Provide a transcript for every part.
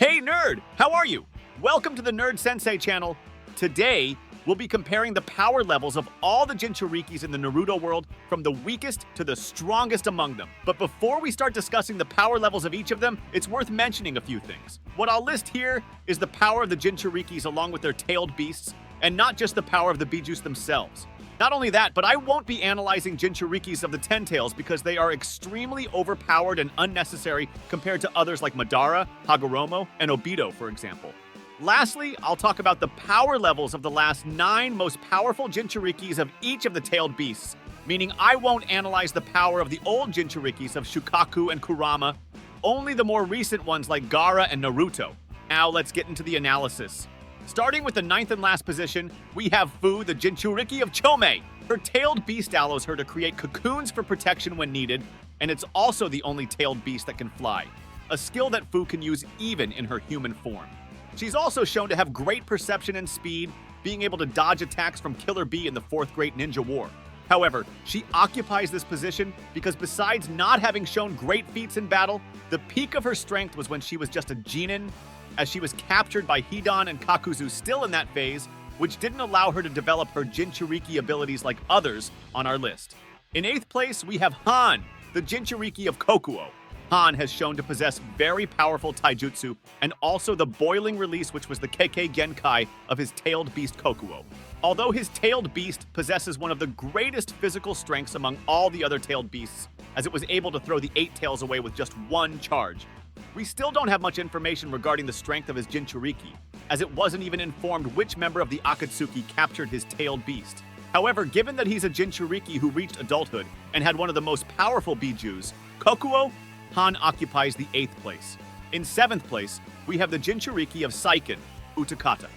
Hey nerd, how are you? Welcome to the Nerd Sensei channel. Today, we'll be comparing the power levels of all the Jinchuurikis in the Naruto world from the weakest to the strongest among them. But before we start discussing the power levels of each of them, it's worth mentioning a few things. What I'll list here is the power of the Jinchuurikis along with their tailed beasts, and not just the power of the bijus themselves. Not only that, but I won't be analyzing Jinchuurikis of the Ten Tails because they are extremely overpowered and unnecessary compared to others like Madara, Hagoromo, and Obito, for example. Lastly, I'll talk about the power levels of the last 9 most powerful Jinchuurikis of each of the tailed beasts, meaning I won't analyze the power of the old Jinchuurikis of Shukaku and Kurama, only the more recent ones like Gaara and Naruto. Now let's get into the analysis. Starting with the 9th and last position, we have Fu, the Jinchuuriki of Chomei. Her tailed beast allows her to create cocoons for protection when needed, and it's also the only tailed beast that can fly, a skill that Fu can use even in her human form. She's also shown to have great perception and speed, being able to dodge attacks from Killer Bee in the 4th Great Ninja War. However, she occupies this position because besides not having shown great feats in battle, the peak of her strength was when she was just a genin, as she was captured by Hidan and Kakuzu still in that phase, which didn't allow her to develop her Jinchuuriki abilities like others on our list. In 8th place, we have Han, the Jinchuuriki of Kokuo. Han has shown to possess very powerful taijutsu and also the boiling release, which was the Kekkei Genkai of his tailed beast Kokuo. Although his tailed beast possesses one of the greatest physical strengths among all the other tailed beasts, as it was able to throw the 8 tails away with just one charge, we still don't have much information regarding the strength of his Jinchuuriki, as it wasn't even informed which member of the Akatsuki captured his tailed beast. However, given that he's a Jinchuuriki who reached adulthood and had one of the most powerful bijus, Kokuo, Han occupies the 8th place. In 7th place, we have the Jinchuuriki of Saiken, Utakata.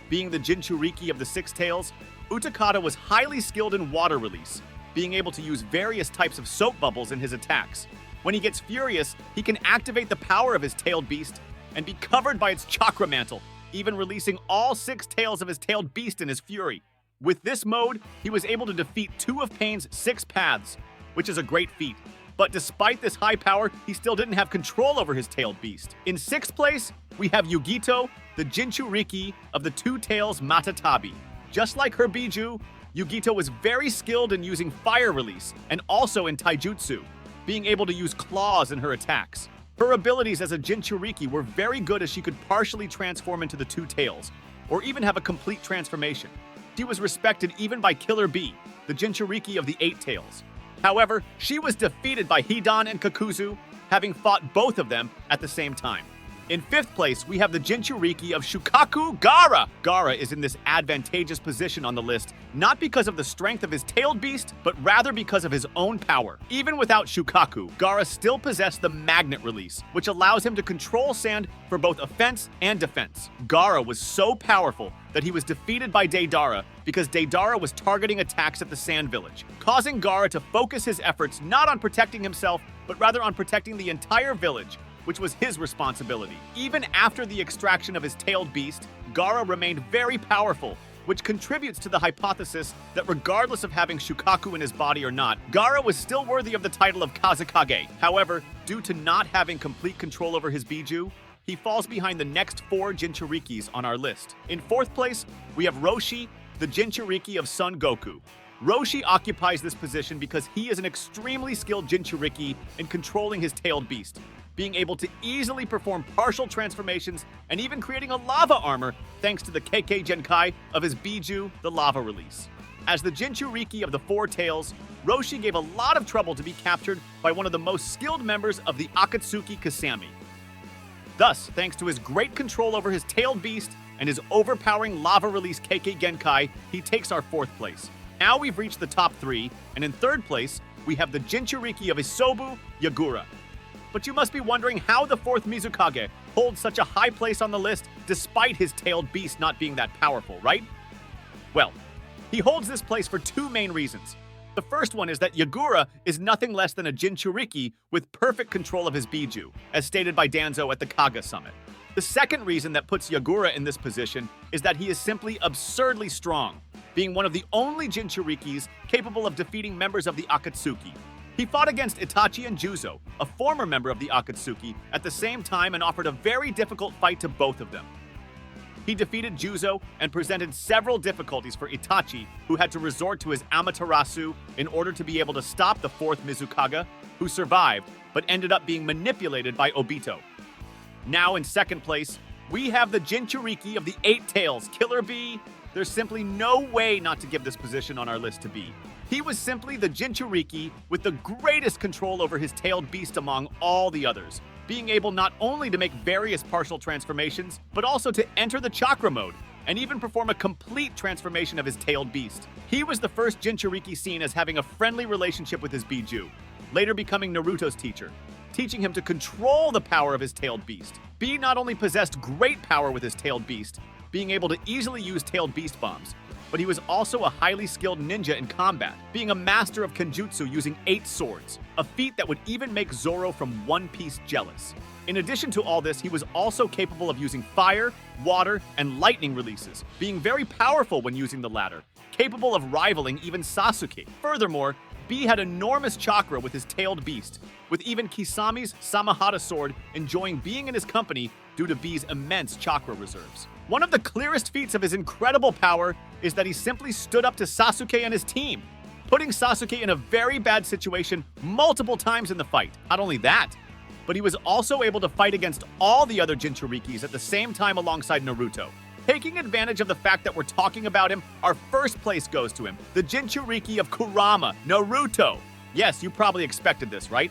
Being the Jinchuuriki of the 6 tails, Utakata was highly skilled in water release, being able to use various types of soap bubbles in his attacks. When he gets furious, he can activate the power of his tailed beast and be covered by its chakra mantle, even releasing all 6 tails of his tailed beast in his fury. With this mode, he was able to defeat 2 of Pain's 6 paths, which is a great feat. But despite this high power, he still didn't have control over his tailed beast. In 6th place, we have Yugito, the Jinchuuriki of the 2 tails Matatabi. Just like her bijuu, Yugito was very skilled in using fire release and also in taijutsu, being able to use claws in her attacks. Her abilities as a Jinchuuriki were very good as she could partially transform into the 2 tails, or even have a complete transformation. She was respected even by Killer Bee, the Jinchuuriki of the 8 tails. However, she was defeated by Hidan and Kakuzu, having fought both of them at the same time. In 5th place, we have the Jinchuuriki of Shukaku, Gaara. Gaara is in this advantageous position on the list, not because of the strength of his tailed beast, but rather because of his own power. Even without Shukaku, Gaara still possessed the magnet release, which allows him to control sand for both offense and defense. Gaara was so powerful that he was defeated by Deidara because Deidara was targeting attacks at the Sand Village, causing Gaara to focus his efforts not on protecting himself, but rather on protecting the entire village, which was his responsibility. Even after the extraction of his tailed beast, Gaara remained very powerful, which contributes to the hypothesis that regardless of having Shukaku in his body or not, Gaara was still worthy of the title of Kazekage. However, due to not having complete control over his bijuu, he falls behind the next 4 Jinchuurikis on our list. In 4th place, we have Roshi, the Jinchuuriki of Son Goku. Roshi occupies this position because he is an extremely skilled Jinchuuriki in controlling his tailed beast, being able to easily perform partial transformations and even creating a lava armor thanks to the Kekkei Genkai of his bijuu, the lava release. As the Jinchuuriki of the 4 tails, Roshi gave a lot of trouble to be captured by one of the most skilled members of the Akatsuki Kasami. Thus, thanks to his great control over his tailed beast and his overpowering lava release Kekkei Genkai, he takes our 4th place. Now we've reached the top 3, and in 3rd place, we have the Jinchuuriki of Isobu, Yagura. But you must be wondering how the 4th Mizukage holds such a high place on the list despite his tailed beast not being that powerful, right? Well, he holds this place for 2 main reasons. The first one is that Yagura is nothing less than a Jinchuuriki with perfect control of his bijuu, as stated by Danzo at the Kaga Summit. The second reason that puts Yagura in this position is that he is simply absurdly strong, being one of the only Jinchuurikis capable of defeating members of the Akatsuki. He fought against Itachi and Juzo, a former member of the Akatsuki, at the same time and offered a very difficult fight to both of them. He defeated Juzo and presented several difficulties for Itachi, who had to resort to his Amaterasu in order to be able to stop the fourth Mizukage, who survived but ended up being manipulated by Obito. Now in second place, we have the Jinchuuriki of the Eight Tails, Killer Bee. There's simply no way not to give this position on our list to Bee. He was simply the Jinchuuriki with the greatest control over his tailed beast among all the others, being able not only to make various partial transformations, but also to enter the chakra mode, and even perform a complete transformation of his tailed beast. He was the first Jinchuuriki seen as having a friendly relationship with his bijuu, later becoming Naruto's teacher, teaching him to control the power of his tailed beast. Bee not only possessed great power with his tailed beast, being able to easily use tailed beast bombs, but he was also a highly skilled ninja in combat, being a master of Kenjutsu using 8 swords, a feat that would even make Zoro from One Piece jealous. In addition to all this, he was also capable of using fire, water, and lightning releases, being very powerful when using the latter, capable of rivaling even Sasuke. Furthermore, Bee had enormous chakra with his tailed beast, with even Kisami's Samahata sword enjoying being in his company due to Bee's immense chakra reserves. One of the clearest feats of his incredible power is that he simply stood up to Sasuke and his team, putting Sasuke in a very bad situation multiple times in the fight. Not only that, but he was also able to fight against all the other Jinchuurikis at the same time alongside Naruto. Taking advantage of the fact that we're talking about him, our first place goes to him, the Jinchuuriki of Kurama, Naruto. Yes, you probably expected this, right?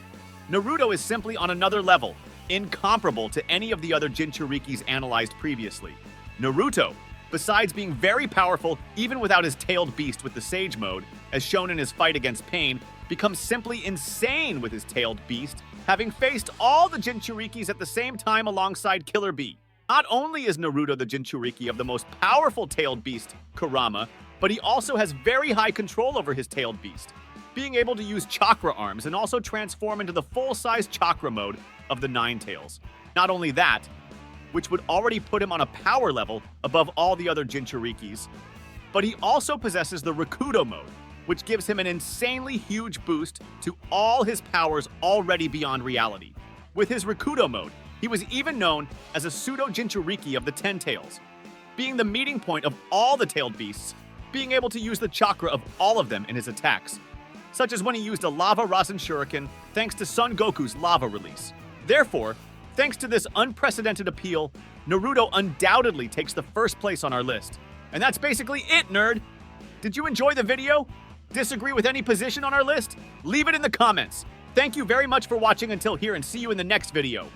Naruto is simply on another level, incomparable to any of the other Jinchuurikis analyzed previously. Naruto, besides being very powerful even without his tailed beast with the Sage mode, as shown in his fight against Pain, becomes simply insane with his tailed beast, having faced all the Jinchuurikis at the same time alongside Killer Bee. Not only is Naruto the Jinchuuriki of the most powerful tailed beast, Kurama, but he also has very high control over his tailed beast, being able to use chakra arms and also transform into the full-size chakra mode of the Nine Tails. Not only that, which would already put him on a power level above all the other Jinchuurikis, but he also possesses the Rakudo mode, which gives him an insanely huge boost to all his powers already beyond reality. With his Rakudo mode, he was even known as a pseudo-Jinchuuriki of the Ten Tails, being the meeting point of all the tailed beasts, being able to use the chakra of all of them in his attacks, such as when he used a Lava Rasen Shuriken thanks to Son Goku's lava release. Therefore, thanks to this unprecedented appeal, Naruto undoubtedly takes the first place on our list. And that's basically it, nerd! Did you enjoy the video? Disagree with any position on our list? Leave it in the comments. Thank you very much for watching until here and see you in the next video.